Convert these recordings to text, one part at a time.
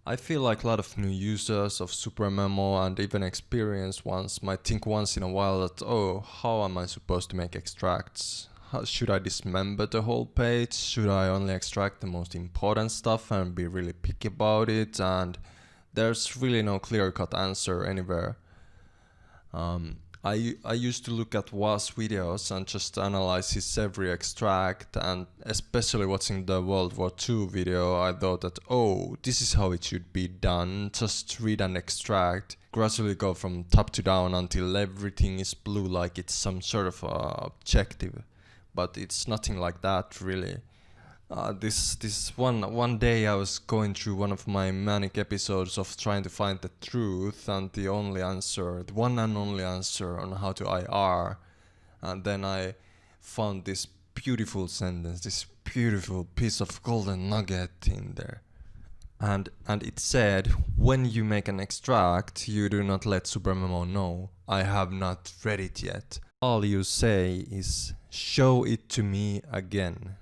I feel like a lot of new users of SuperMemo and even experienced ones might think once in a while that, oh, how am I supposed to make extracts? Should I dismember the whole page? Should I only extract the most important stuff and be really picky about it? And there's really no clear-cut answer anywhere. I used to look at Was videos and just analyze his every extract, and especially watching the World War II video, I thought that, oh, this is how it should be done. Just read and extract, gradually go from top to down until everything is blue like it's some sort of objective. But it's nothing like that really. This one day I was going through one of my manic episodes of trying to find the truth and the one and only answer on how to IR, and then I found this beautiful sentence, this beautiful piece of golden nugget in there. And it said, when you make an extract, you do not let SuperMemo know, I have not read it yet. All you say is, show it to me again.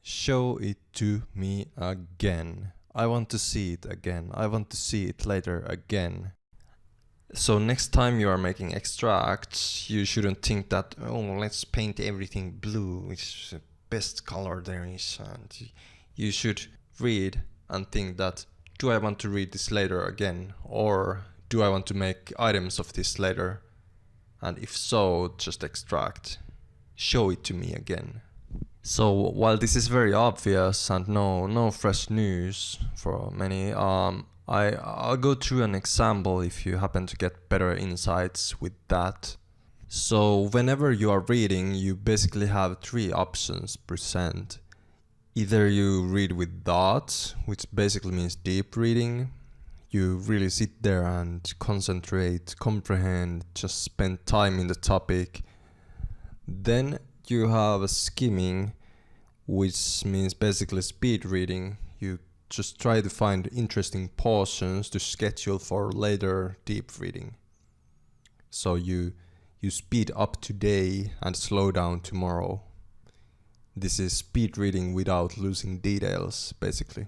Show it to me again. I want to see it again. I want to see it later again. So next time you are making extracts, you shouldn't think that, oh, let's paint everything blue, which is the best color there is. And you should read and think that, do I want to read this later again? Or do I want to make items of this later? And if so, just extract. Show it to me again. So while this is very obvious and no fresh news for many, I'll go through an example if you happen to get better insights with that. So whenever you are reading, you basically have three options present. Either you read with thoughts, which basically means deep reading. You really sit there and concentrate, comprehend, just spend time in the topic. Then you have a skimming, which means basically speed reading. You just try to find interesting portions to schedule for later deep reading. So you speed up today and slow down tomorrow. This is speed reading without losing details, basically.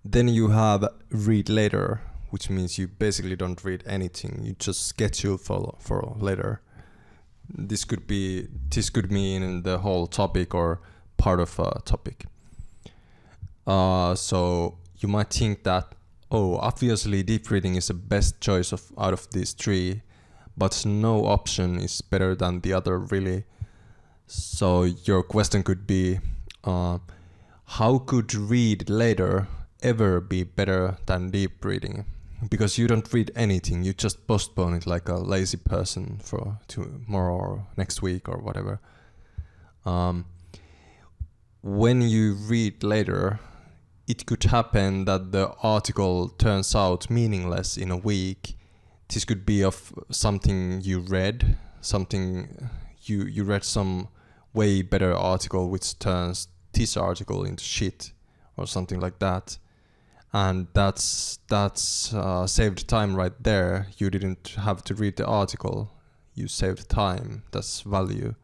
Then you have read later, which means you basically don't read anything. You just schedule for later. This could mean the whole topic or part of a topic. So you might think that, oh, obviously deep reading is the best choice out of these three, but no option is better than the other really. So your question could be, how could read later ever be better than deep reading? Because you don't read anything, you just postpone it like a lazy person for tomorrow or next week or whatever. When you read later, it could happen that the article turns out meaningless in a week. This could be of something you read, you read some way better article which turns this article into shit or something like that. And that's saved time right there. You didn't have to read the article. You saved time. That's value.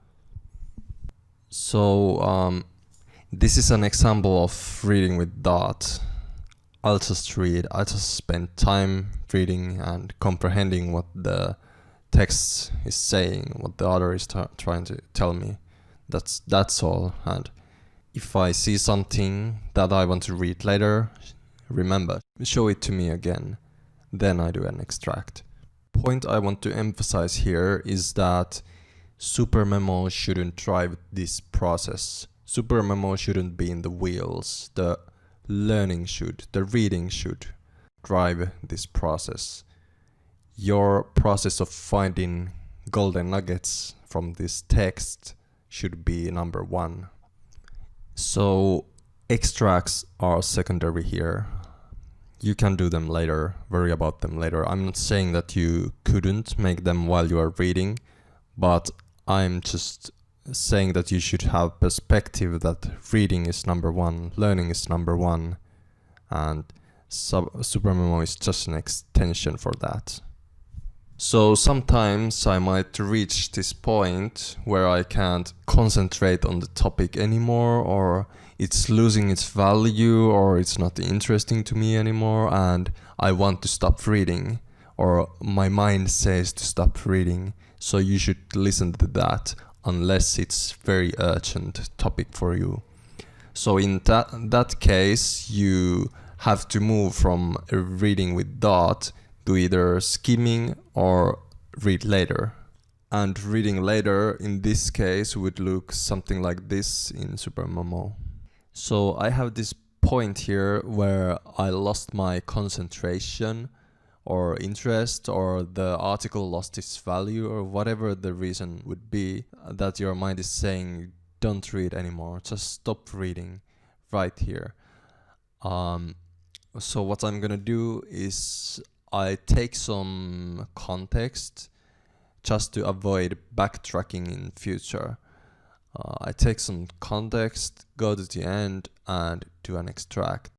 So this is an example of reading with thought. I'll just read. I just spend time reading and comprehending what the text is saying, what the author is trying to tell me. That's all. And if I see something that I want to read later, remember, show it to me again. Then I do an extract. Point I want to emphasize here is that SuperMemo shouldn't drive this process. SuperMemo shouldn't be in the wheels. The learning should, the reading should drive this process. Your process of finding golden nuggets from this text should be number one. So extracts are secondary here. You can do them later, worry about them later. I'm not saying that you couldn't make them while you are reading, but I'm just saying that you should have perspective that reading is number one, learning is number one, and SuperMemo is just an extension for that. So sometimes I might reach this point where I can't concentrate on the topic anymore, or it's losing its value, or it's not interesting to me anymore, and I want to stop reading, or my mind says to stop reading. So you should listen to that unless it's very urgent topic for you. So in that case, you have to move from reading with dot to either skimming or read later. And reading later in this case would look something like this in SuperMemo. So I have this point here where I lost my concentration or interest, or the article lost its value, or whatever the reason would be that your mind is saying don't read anymore, just stop reading right here. So what I'm gonna do is I take some context just to avoid backtracking in future. I take some context, go to the end, and do an extract.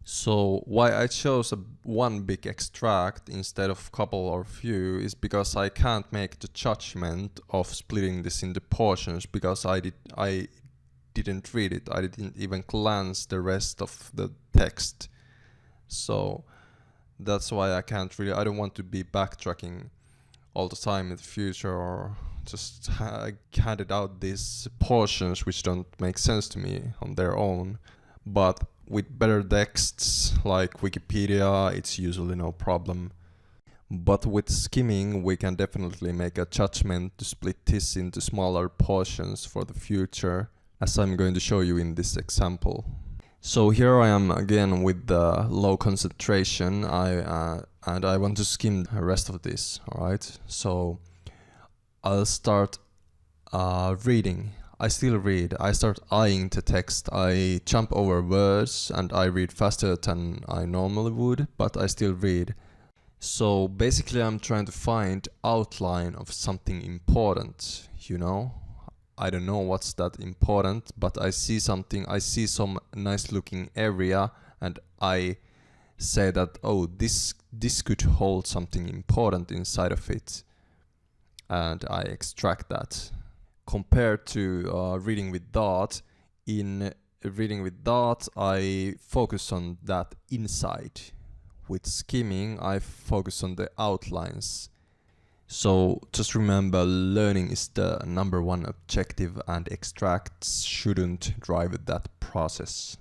So why I chose one big extract instead of couple or few is because I can't make the judgment of splitting this into portions, because I didn't read it. I didn't even glance the rest of the text. So that's why I don't want to be backtracking all the time in the future, or just handed out these portions which don't make sense to me on their own. But with better texts like Wikipedia, it's usually no problem. But with skimming, we can definitely make a judgment to split this into smaller portions for the future, as I'm going to show you in this example. So here I am again with the low concentration, and I want to skim the rest of this, alright? So I'll start reading. I still read. I start eyeing the text. I jump over words and I read faster than I normally would, but I still read. So basically I'm trying to find outline of something important, you know? I don't know what's that important, but I see something, I see some nice looking area, and I say that, oh, this could hold something important inside of it, and I extract that. Compared to reading with dot, in reading with dot I focus on that inside. With skimming I focus on the outlines. So just remember, learning is the #1 objective, and extracts shouldn't drive that process.